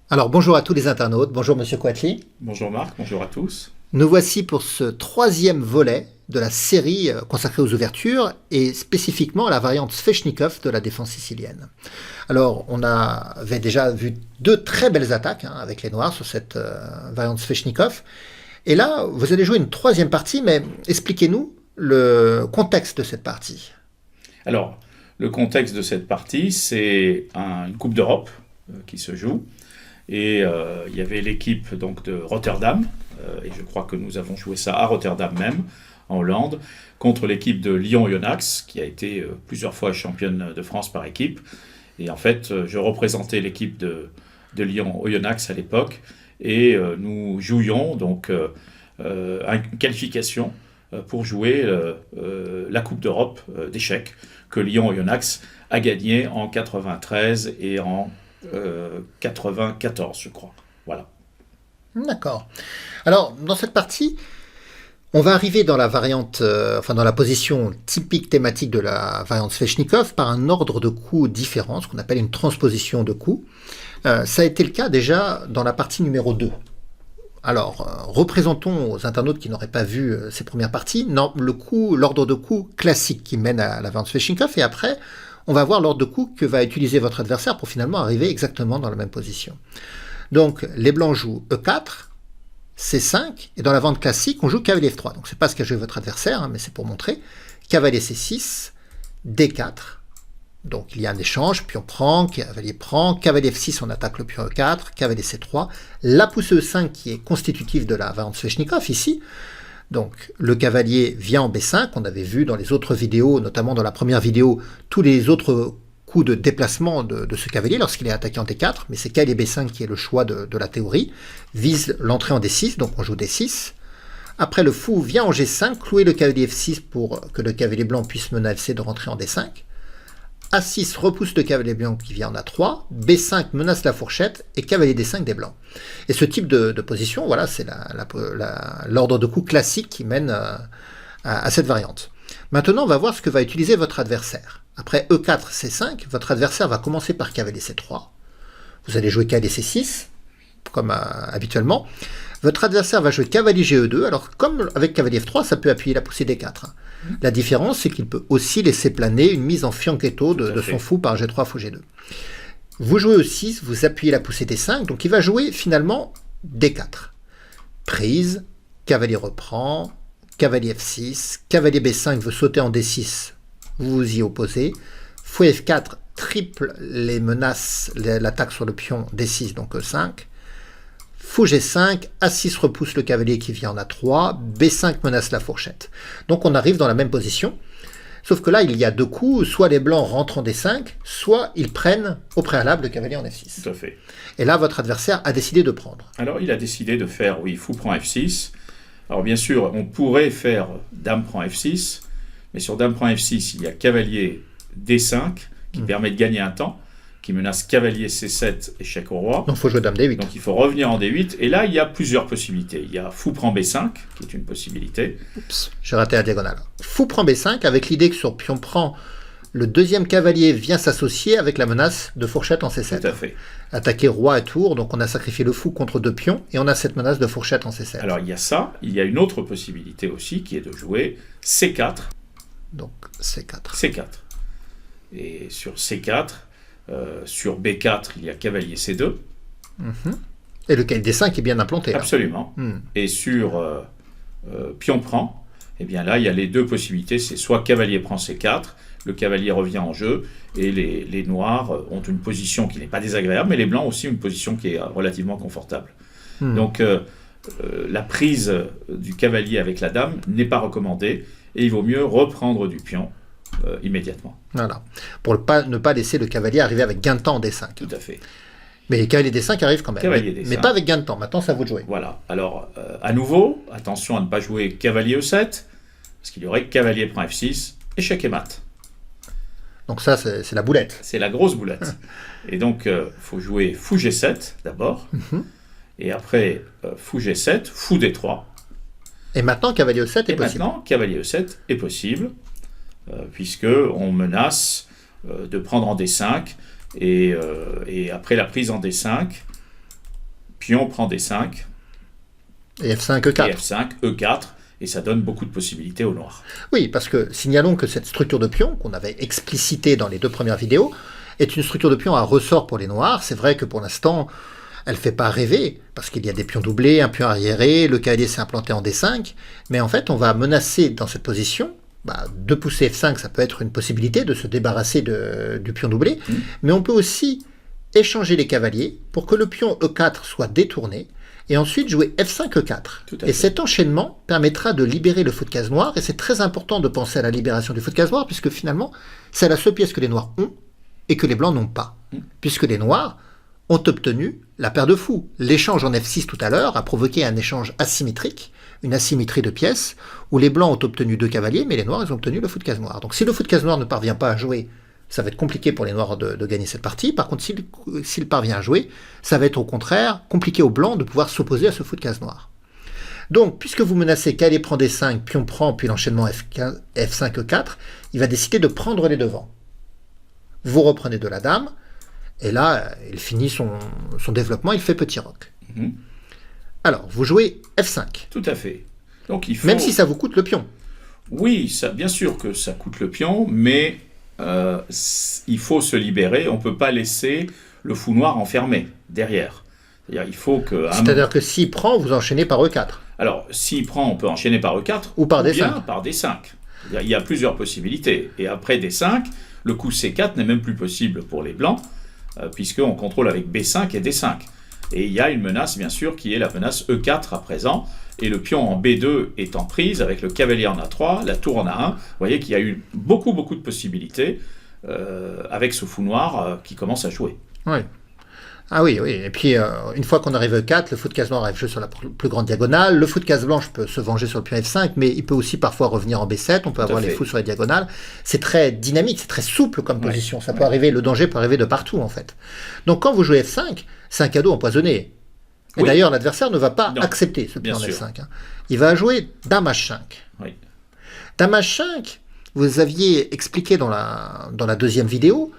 Alors bonjour à tous les internautes, bonjour Monsieur Coatli. Bonjour Marc, bonjour à tous. Nous voici pour ce troisième volet de la série consacrée aux ouvertures et spécifiquement à la variante Sveshnikov de la défense sicilienne. Alors on avait déjà vu deux très belles attaques avec les Noirs sur cette variante Sveshnikov. Et là, vous allez jouer une troisième partie, mais expliquez-nous le contexte de cette partie. Alors, le contexte de cette partie, c'est une Coupe d'Europe qui se joue. Et il y avait l'équipe donc, de Rotterdam, et je crois que nous avons joué ça à Rotterdam même, en Hollande, contre l'équipe de Lyon-Oyonnax, qui a été plusieurs fois championne de France par équipe. Et en fait, je représentais l'équipe de Lyon-Oyonnax à l'époque, et nous jouions donc une qualification pour jouer la Coupe d'Europe d'échecs que Lyon-Oyonnax a gagnée en 93 et en 94, je crois. Voilà. D'accord. Alors, dans cette partie, on va arriver dans la variante, dans la position typique thématique de la variante Sveshnikov par un ordre de coups différent, ce qu'on appelle une transposition de coups. Ça a été le cas déjà dans la partie numéro 2. Alors, représentons aux internautes qui n'auraient pas vu ces premières parties, l'ordre de coups classique qui mène à la variante Sveshnikov, et après, on va voir l'ordre de coups que va utiliser votre adversaire pour finalement arriver exactement dans la même position. Donc, les blancs jouent E4, C5, et dans la variante classique, on joue cavalier F3. Donc, c'est pas ce qu'a joué votre adversaire, mais c'est pour montrer. Cavalier C6, D4. Donc, il y a un échange, pion prend, cavalier F6, on attaque le pion E4, cavalier C3, la pousse E5 qui est constitutive de la variante Sveshnikov ici. Donc, le cavalier vient en B5, on avait vu dans les autres vidéos, notamment dans la première vidéo, tous les autres coups de déplacement de ce cavalier lorsqu'il est attaqué en D4, mais c'est cavalier B5 qui est le choix de la théorie, vise l'entrée en D6, donc on joue D6. Après, le fou vient en G5, clouer le cavalier F6 pour que le cavalier blanc puisse menacer de rentrer en D5. A6 repousse le cavalier blanc qui vient en A3, B5 menace la fourchette et cavalier D5 des blancs. Et ce type de position, voilà, c'est l'ordre de coups classique qui mène à cette variante. Maintenant, on va voir ce que va utiliser votre adversaire. Après E4, C5, votre adversaire va commencer par cavalier C3. Vous allez jouer cavalier C6, comme habituellement. Votre adversaire va jouer cavalier GE2. Alors, comme avec cavalier F3, ça peut appuyer la poussée D4. La différence, c'est qu'il peut aussi laisser planer une mise en fianchetto de son fou par G3, fou G2. Vous jouez E6, vous appuyez la poussée D5, donc il va jouer finalement D4. Prise, cavalier reprend, cavalier F6, cavalier B5 veut sauter en D6, vous vous y opposez. Fou F4 triple les menaces, l'attaque sur le pion D6, donc E5. Fou G5, A6 repousse le cavalier qui vient en A3, B5 menace la fourchette. Donc on arrive dans la même position, sauf que là il y a deux coups, soit les blancs rentrent en D5, soit ils prennent au préalable le cavalier en F6. Tout à fait. Et là votre adversaire a décidé de prendre. Alors il a décidé de faire, oui, fou prend F6. Alors bien sûr, on pourrait faire dame prend F6, mais sur dame prend F6, il y a cavalier D5 qui permet de gagner un temps, qui menace cavalier C7, échec au roi. Donc il faut jouer dame D8. Donc il faut revenir en D8, et là il y a plusieurs possibilités. Il y a fou prend B5, qui est une possibilité. Oups, j'ai raté la diagonale. Fou prend B5, avec l'idée que sur pion prend, le deuxième cavalier vient s'associer avec la menace de fourchette en C7. Tout à fait. Attaquer roi à tour, donc on a sacrifié le fou contre deux pions, et on a cette menace de fourchette en C7. Alors il y a ça, il y a une autre possibilité aussi, qui est de jouer C4. Donc C4. C4. Et sur C4, sur B4, il y a cavalier C2. Et le cavalier D5 est bien implanté. Absolument. Et sur pion prend, eh bien là, il y a les deux possibilités. C'est soit cavalier prend C4, le cavalier revient en jeu, et les noirs ont une position qui n'est pas désagréable, mais les blancs aussi une position qui est relativement confortable. Donc la prise du cavalier avec la dame n'est pas recommandée, et il vaut mieux reprendre du pion immédiatement. Voilà. Pour ne pas laisser le cavalier arriver avec gain de temps en D5. Tout à fait. Mais le cavalier D5 arrive quand même. Cavalier D5. Mais pas avec gain de temps. Maintenant, ça vous de jouer. Voilà. Alors, à nouveau, attention à ne pas jouer cavalier E7, parce qu'il y aurait cavalier prend F6, échec et mat. Donc ça, c'est la boulette. C'est la grosse boulette. Et donc, il faut jouer fou G7 d'abord, et après fou G7, fou D3. Et maintenant, cavalier E7 est possible. Maintenant, cavalier E7 est possible, puisqu'on menace de prendre en D5, et après la prise en D5, pion prend D5, Et F5, E4. et F5, E4, et ça donne beaucoup de possibilités au noir. Oui, parce que signalons que cette structure de pion, qu'on avait explicitée dans les 2 premières vidéos, est une structure de pion à ressort pour les noirs. C'est vrai que pour l'instant, elle ne fait pas rêver, parce qu'il y a des pions doublés, un pion arriéré, le cavalier s'est implanté en D5, mais en fait, on va menacer dans cette position, de pousser F5, ça peut être une possibilité de se débarrasser du pion doublé, mais on peut aussi échanger les cavaliers pour que le pion E4 soit détourné, et ensuite jouer F5, E4. Et cet enchaînement permettra de libérer le fou de case noir, et c'est très important de penser à la libération du fou de case noir, puisque finalement, c'est la seule pièce que les noirs ont, et que les blancs n'ont pas. Puisque les noirs ont obtenu la paire de fous. L'échange en F6 tout à l'heure a provoqué un échange asymétrique, une asymétrie de pièces, où les blancs ont obtenu 2 cavaliers, mais les noirs ils ont obtenu le fou de case noir. Donc si le fou de case noir ne parvient pas à jouer, ça va être compliqué pour les noirs de gagner cette partie. Par contre, s'il parvient à jouer, ça va être au contraire compliqué aux blancs de pouvoir s'opposer à ce fou de case noir. Donc, puisque vous menacez cavalier prend D5, pion prend, puis l'enchaînement F5, E4, il va décider de prendre les devants. Vous reprenez de la dame, et là, il finit son développement, il fait petit roc. Alors, vous jouez F5. Tout à fait. Donc, il faut... Même si ça vous coûte le pion. Oui, bien sûr que ça coûte le pion, mais il faut se libérer. On ne peut pas laisser le fou noir enfermé derrière. C'est-à-dire, il faut que... C'est-à-dire que s'il prend, vous enchaînez par E4. Alors, s'il prend, on peut enchaîner par E4 ou par D5. Bien par D5. Il y a plusieurs possibilités. Et après D5, le coup C4 n'est même plus possible pour les blancs, puisqu'on contrôle avec B5 et D5. Et il y a une menace, bien sûr, qui est la menace E4 à présent. Et le pion en B2 est en prise, avec le cavalier en A3, la tour en A1. Vous voyez qu'il y a eu beaucoup de possibilités avec ce fou noir qui commence à jouer. Oui. Ah oui, oui. Et puis, une fois qu'on arrive à E4, le fou de case noir arrive jouer sur la plus grande diagonale. Le fou de case blanche peut se venger sur le pion F5, mais il peut aussi parfois revenir en B7. On peut avoir les fous sur les diagonales. C'est très dynamique, c'est très souple comme position. Ça peut arriver, le danger peut arriver de partout, en fait. Donc, quand vous jouez F5, c'est un cadeau empoisonné. Et d'ailleurs, l'adversaire ne va pas accepter ce pion en F5. Hein. Il va jouer Dame H5. Oui. Dame H5, vous aviez expliqué dans la 2e vidéo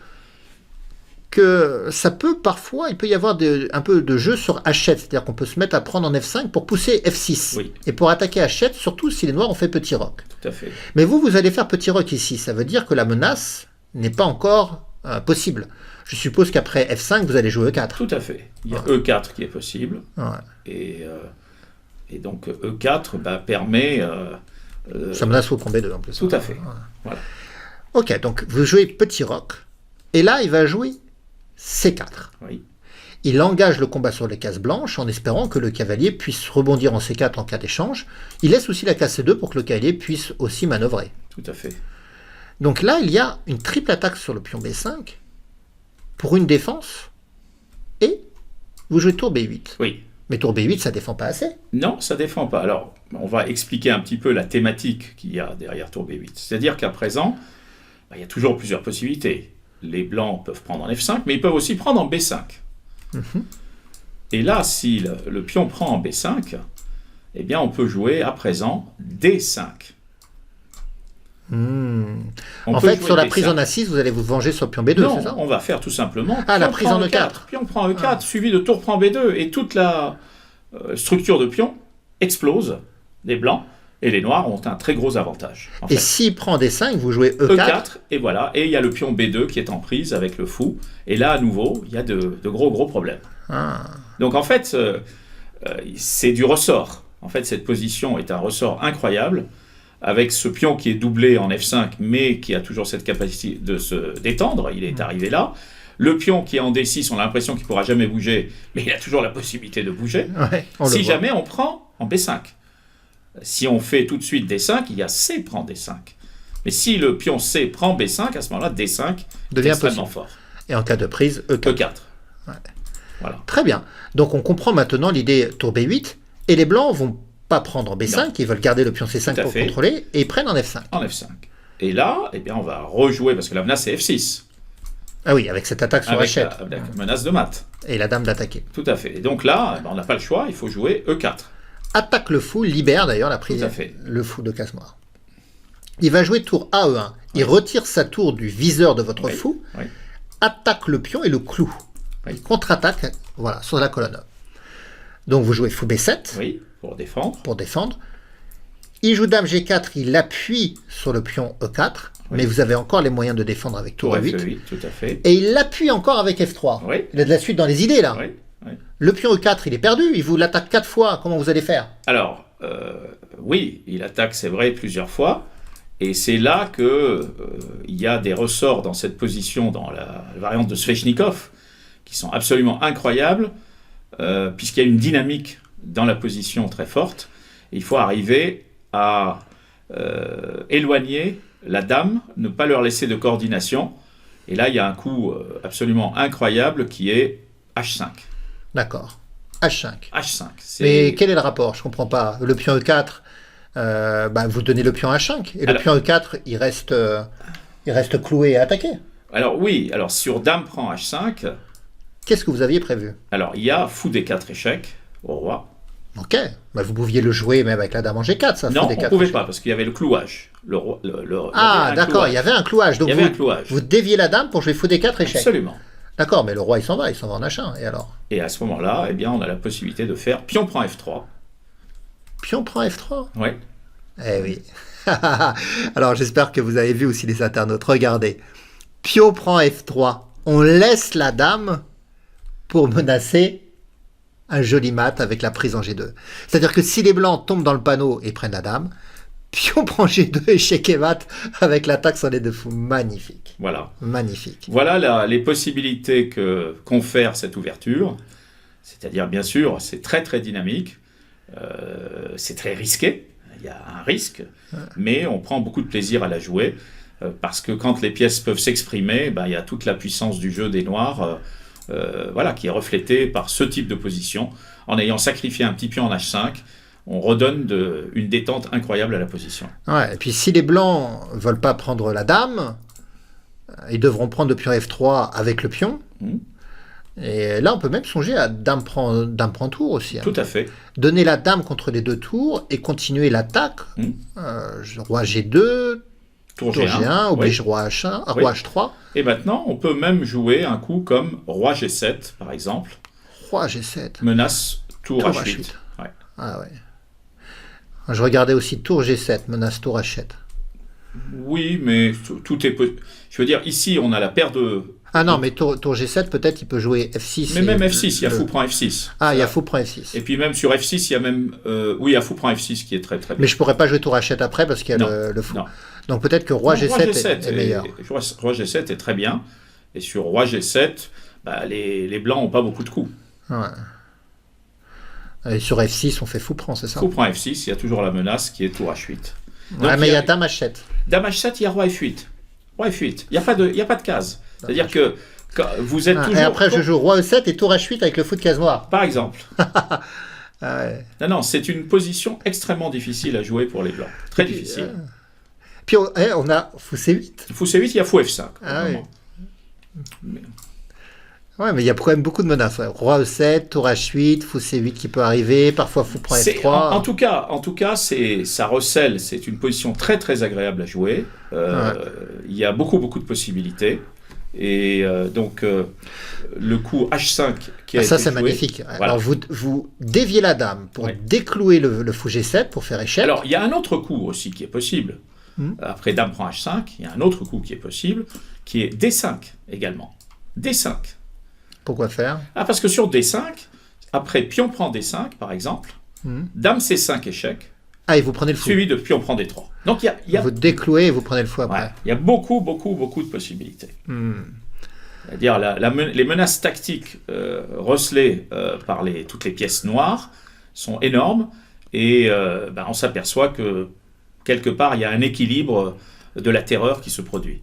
que ça peut parfois, il peut y avoir un peu de jeu sur H7, c'est-à-dire qu'on peut se mettre à prendre en F5 pour pousser F6, et pour attaquer H7, surtout si les noirs ont fait petit roc. Tout à fait. Mais vous allez faire petit roc ici, ça veut dire que la menace n'est pas encore possible. Je suppose qu'après F5, vous allez jouer E4. Tout à fait. Il y a E4 qui est possible, et donc E4 permet... ça menace au B2 en plus. Tout à fait. Voilà. Ok, donc vous jouez petit roc, et là il va jouer C4. Oui. Il engage le combat sur les cases blanches en espérant que le cavalier puisse rebondir en C4 en cas d'échange. Il laisse aussi la case C2 pour que le cavalier puisse aussi manœuvrer. Tout à fait. Donc là, il y a une triple attaque sur le pion B5 pour une défense et vous jouez tour B8. Oui. Mais tour B8, ça défend pas assez. Non, ça défend pas. Alors, on va expliquer un petit peu la thématique qu'il y a derrière tour B8. C'est-à-dire qu'à présent, il y a toujours plusieurs possibilités. Les blancs peuvent prendre en F5, mais ils peuvent aussi prendre en B5. Et là, si le pion prend en B5, eh bien, on peut jouer à présent D5. En fait, sur la prise en A6, vous allez vous venger sur le pion B2, c'est ça? Non, on va faire tout simplement... la prise en E4. Pion prend E4, suivi de tour prend B2, et toute la structure de pion explose des blancs. Et les noirs ont un très gros avantage. Et s'il prend D5, vous jouez E4. Et voilà. Et il y a le pion B2 qui est en prise avec le fou. Et là, à nouveau, il y a de gros problèmes. Donc en fait, c'est du ressort. En fait, cette position est un ressort incroyable, avec ce pion qui est doublé en F5, mais qui a toujours cette capacité de se détendre. Il est arrivé là. Le pion qui est en D6, on a l'impression qu'il ne pourra jamais bouger, mais il a toujours la possibilité de bouger. Si jamais on prend en B5. Si on fait tout de suite D5, il y a C prend D5. Mais si le pion C prend B5, à ce moment-là, D5 devient extrêmement fort. Et en cas de prise, E4. E4. Voilà. Très bien. Donc on comprend maintenant l'idée tour B8. Et les blancs vont pas prendre en B5, ils veulent garder le pion C5 pour contrôler, et ils prennent en F5. En F5. Et là, eh bien, on va rejouer, parce que la menace c'est F6. Ah oui, avec cette attaque sur H7. Avec la menace de mat. Et la dame d'attaquer. Tout à fait. Et donc là, on n'a pas le choix, il faut jouer E4. Attaque le fou, libère d'ailleurs la prise, le fou de case noire. Il va jouer tour AE1. Il retire sa tour du viseur de votre fou, attaque le pion et le cloue. Il contre-attaque sur la colonne. Donc vous jouez fou B7 Oui, pour défendre. pour défendre. Il joue dame G4, il appuie sur le pion E4, Oui. mais vous avez encore les moyens de défendre avec tour Tour E8. F8, tout à fait. Et il l'appuie encore avec F3. Oui. Il a de la suite dans les idées là. Oui, oui. Le pion E4, il est perdu, il vous l'attaque 4 fois, comment vous allez faire? Alors, oui, il attaque, c'est vrai, plusieurs fois. Et c'est là que il y a des ressorts dans cette position, dans la variante de Sveshnikov, qui sont absolument incroyables, puisqu'il y a une dynamique dans la position très forte. Et il faut arriver à éloigner la dame, ne pas leur laisser de coordination. Et là, il y a un coup absolument incroyable qui est H5. D'accord. H5. H5. Mais quel est le rapport? Je comprends pas. Le pion E4, vous donnez le pion H5. Et le pion E4, il reste cloué et attaqué. Alors oui, alors sur dame prend H5, Qu'est-ce que vous aviez prévu? alors il y a fou D4 échec au roi. Ok. Vous pouviez le jouer même avec la dame en G4, ça. Non, fou on D4. ne pouvait pas parce qu'il y avait le clouage. Il y avait un D'accord, clouage. il y avait un clouage. Donc Il y avait un clouage. vous déviez la dame pour jouer fou D4 échec. Absolument. D'accord, mais le roi il s'en va en H1. Et alors? Et à ce moment-là, eh bien, on a la possibilité de faire pion prend F3. Pion prend F3. Oui. Eh oui. Alors j'espère que vous avez vu aussi les internautes. Regardez. Pion prend F3. On laisse la dame pour menacer un joli mat avec la prise en G2. C'est-à-dire que si les blancs tombent dans le panneau et prennent la dame, pion prend G2, échec et mat avec l'attaque sur les deux fous. Magnifique. Voilà. Magnifique. Voilà les possibilités que confère cette ouverture. C'est-à-dire, bien sûr, c'est très très dynamique. C'est très risqué. Il y a un risque. Mais on prend beaucoup de plaisir à la jouer. Parce que quand les pièces peuvent s'exprimer, il y a toute la puissance du jeu des noirs qui est reflétée par ce type de position. En ayant sacrifié un petit pion en H5, on redonne une détente incroyable à la position. Ouais, et puis si les blancs veulent pas prendre la dame, ils devront prendre le pion F3 avec le pion. Et là, on peut même songer à dame prend tour aussi. Tout à fait. Donner la dame contre les deux tours et continuer l'attaque. Roi G2, tour G1, oblige roi H1, roi H3. Et maintenant, on peut même jouer un coup comme roi G7, par exemple. Roi G7. Menace tour H8. Ouais. Ah ouais. Je regardais aussi tour G7, menace tour H7. Oui, mais tout est... Je veux dire, ici, on a la paire de... Ah non, mais tour G7, peut-être, il peut jouer F6. Mais même F6, il y a fou prend F6. Ah, il y a fou prend F6. Et puis même sur F6, il y a même... oui, il y a fou prend F6 qui est très très bien. Mais je pourrais pas jouer tour H7 après parce qu'il y a le fou. Non. Donc peut-être que roi G7 est meilleur. Roi G7 est très bien. Et sur roi G7, les blancs n'ont pas beaucoup de coups. Ouais. Et sur F6, on fait fou prend, c'est ça? Fou prend F6, il y a toujours la menace qui est tour H8. Donc, mais il y a dame H7. Dame H7, il y a roi F8. Roi F8. Il n'y a pas de case. C'est-à-dire que vous êtes toujours... Et après, je joue roi E7 et tour H8 avec le fou de case noire. Par exemple. Ouais. Non, c'est une position extrêmement difficile à jouer pour les blancs. Très difficile. Puis on a fou C8. Fou C8, il y a fou F5. Ouais, mais il y a quand même beaucoup de menaces. Ouais. Roi E7, tour H8, fou C8 qui peut arriver, parfois fou prend F3. En tout cas, ça recèle. C'est une position très très agréable à jouer. Il y a beaucoup de possibilités. Et donc, le coup H5 qui a été ça, c'est joué, magnifique. Voilà. Alors, vous déviez la dame pour déclouer le fou G7 pour faire échec. Alors, il y a un autre coup aussi qui est possible. Après dame prend H5, il y a un autre coup qui est possible, qui est D5 également. D5. Pourquoi faire? Parce que sur D5, après pion prend D5, par exemple, dame C5 échec. Et vous prenez le fou. Suivi de pion prend D3. Donc, vous déclouez et vous prenez le fou après. Il y a beaucoup de possibilités. C'est-à-dire les menaces tactiques recelées par toutes les pièces noires sont énormes et on s'aperçoit que quelque part il y a un équilibre de la terreur qui se produit.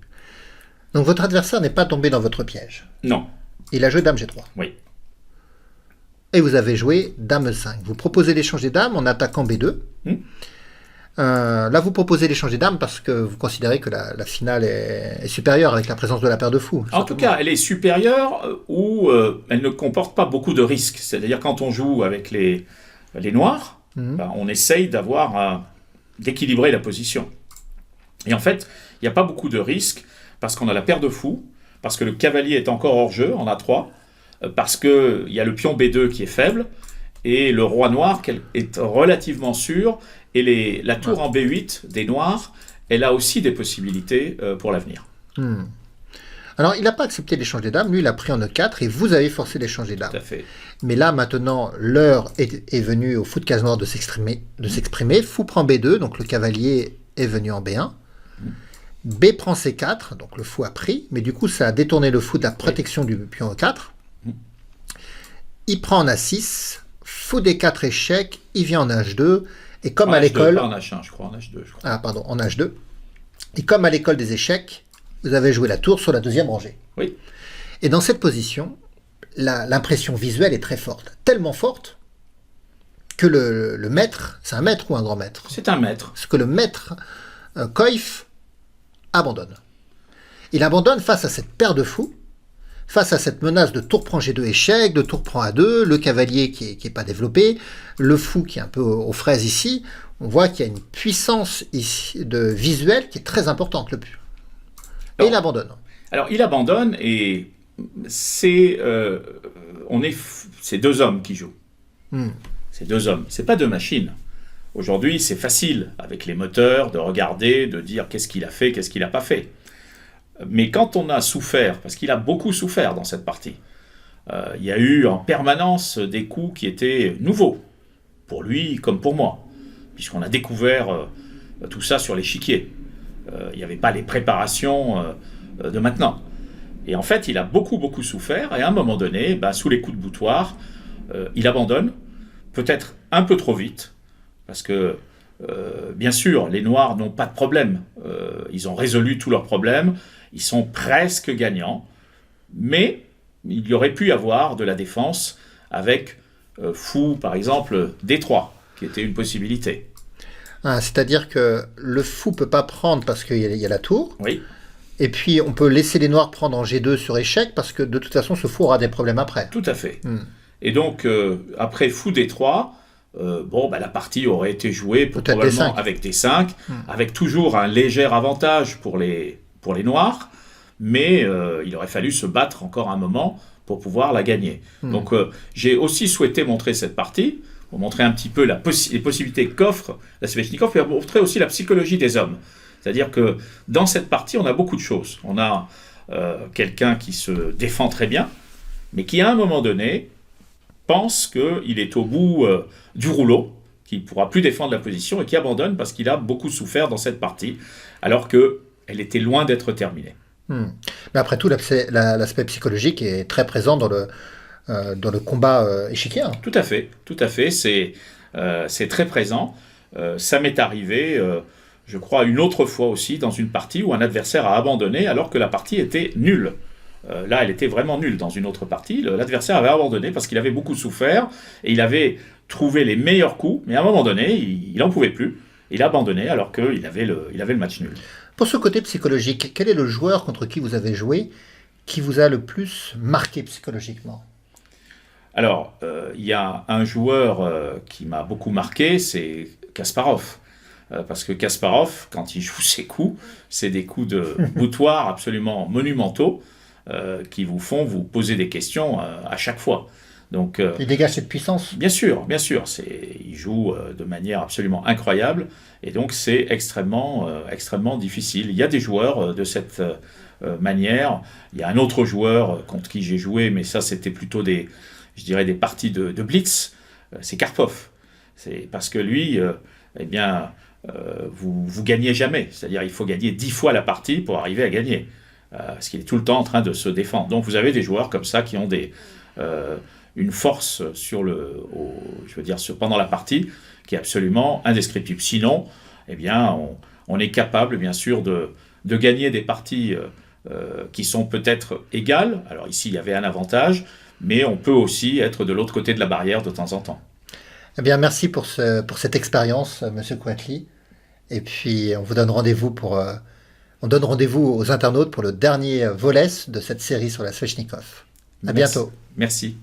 Donc votre adversaire n'est pas tombé dans votre piège. Non. Il a joué dame G3. Oui. Et vous avez joué dame E5. Vous proposez d'échanger des dames en attaquant B2. Là, vous proposez d'échanger des dames parce que vous considérez que la finale est supérieure avec la présence de la paire de fous. En tout cas, elle est supérieure ou elle ne comporte pas beaucoup de risques. C'est-à-dire quand on joue avec les noirs, on essaye d'équilibrer la position. Et en fait, il n'y a pas beaucoup de risques parce qu'on a la paire de fous, parce que le cavalier est encore hors jeu en A3, parce qu'il y a le pion B2 qui est faible, et le roi noir est relativement sûr, et la tour en B8 des noirs, elle a aussi des possibilités pour l'avenir. Alors, il n'a pas accepté l'échange des dames, lui il a pris en E4 et vous avez forcé l'échange des dames. Tout à fait. Mais là maintenant, l'heure est venue au fou de case noire de s'exprimer. Fou prend B2, donc le cavalier est venu en B1. B prend C4, donc le fou a pris, mais du coup ça a détourné le fou de la protection du pion E4. Il prend en A6, fou D4 échec, il vient en H2, et comme à l'école... Pas en H1, je crois, en H2. Je crois. Ah pardon, en H2. Et comme à l'école des échecs, vous avez joué la tour sur la deuxième rangée. Oui. Et dans cette position, l'impression visuelle est très forte. Tellement forte que le maître, c'est un maître ou un grand maître? C'est un maître. Ce que le maître Koif abandonne. Il abandonne face à cette paire de fous, face à cette menace de tour prend G2 échec, de tour prend A2, le cavalier qui est pas développé, le fou qui est un peu aux fraises ici. On voit qu'il y a une puissance ici de visuel qui est très importante. Et il abandonne. Alors, il abandonne et c'est deux hommes qui jouent. C'est deux hommes. C'est pas deux machines. Aujourd'hui, c'est facile avec les moteurs de regarder, de dire qu'est-ce qu'il a fait, qu'est-ce qu'il n'a pas fait. Mais quand on a souffert, parce qu'il a beaucoup souffert dans cette partie, il y a eu en permanence des coups qui étaient nouveaux, pour lui comme pour moi, puisqu'on a découvert tout ça sur l'échiquier. Il n'y avait pas les préparations de maintenant. Et en fait, il a beaucoup souffert, et à un moment donné, sous les coups de boutoir, il abandonne, peut-être un peu trop vite, parce que, bien sûr, les Noirs n'ont pas de problème. Ils ont résolu tous leurs problèmes, ils sont presque gagnants, mais il y aurait pu y avoir de la défense avec fou, par exemple, D3, qui était une possibilité. C'est-à-dire que le fou ne peut pas prendre parce qu'il y a la tour. Oui. Et puis, on peut laisser les noirs prendre en G2 sur échec parce que de toute façon, ce fou aura des problèmes après. Tout à fait. Et donc, après fou D3, la partie aurait été jouée probablement avec D5, avec toujours un léger avantage pour les noirs, mais il aurait fallu se battre encore un moment pour pouvoir la gagner. Donc, j'ai aussi souhaité montrer cette partie, pour montrer un petit peu les possibilités qu'offre la Sveshnikov, et pour montrer aussi la psychologie des hommes. C'est-à-dire que dans cette partie, on a beaucoup de choses. On a quelqu'un qui se défend très bien, mais qui à un moment donné pense qu'il est au bout du rouleau, qu'il ne pourra plus défendre la position et qui abandonne parce qu'il a beaucoup souffert dans cette partie, alors qu'elle était loin d'être terminée. Mais après tout, l'aspect psychologique est très présent dans le combat échiquier. Tout à fait. C'est très présent. Ça m'est arrivé, je crois, une autre fois aussi, dans une partie où un adversaire a abandonné alors que la partie était nulle. Là, elle était vraiment nulle dans une autre partie. L'adversaire avait abandonné parce qu'il avait beaucoup souffert et il avait trouvé les meilleurs coups, mais à un moment donné, il n'en pouvait plus. Il a abandonné alors qu'il avait le match nul. Pour ce côté psychologique, quel est le joueur contre qui vous avez joué qui vous a le plus marqué psychologiquement? Alors, il y a un joueur qui m'a beaucoup marqué, c'est Kasparov. Parce que Kasparov, quand il joue ses coups, c'est des coups de boutoir absolument monumentaux qui vous font vous poser des questions à chaque fois. Donc, il dégage cette puissance. Bien sûr. Il joue de manière absolument incroyable et donc c'est extrêmement difficile. Il y a des joueurs de cette manière. Il y a un autre joueur contre qui j'ai joué, mais ça c'était plutôt des parties de blitz. C'est Karpov. C'est parce que lui, vous gagnez jamais. C'est-à-dire il faut gagner 10 fois la partie pour arriver à gagner. Parce qu'il est tout le temps en train de se défendre. Donc vous avez des joueurs comme ça qui ont une force pendant la partie qui est absolument indescriptible. Sinon, on est capable, bien sûr, de gagner des parties qui sont peut-être égales. Alors ici, il y avait un avantage, mais on peut aussi être de l'autre côté de la barrière de temps en temps. Eh bien, merci pour cette expérience, Monsieur Coatli. Et puis, on vous donne rendez-vous aux internautes pour le dernier volet de cette série sur la Sveshnikov. À bientôt. Merci.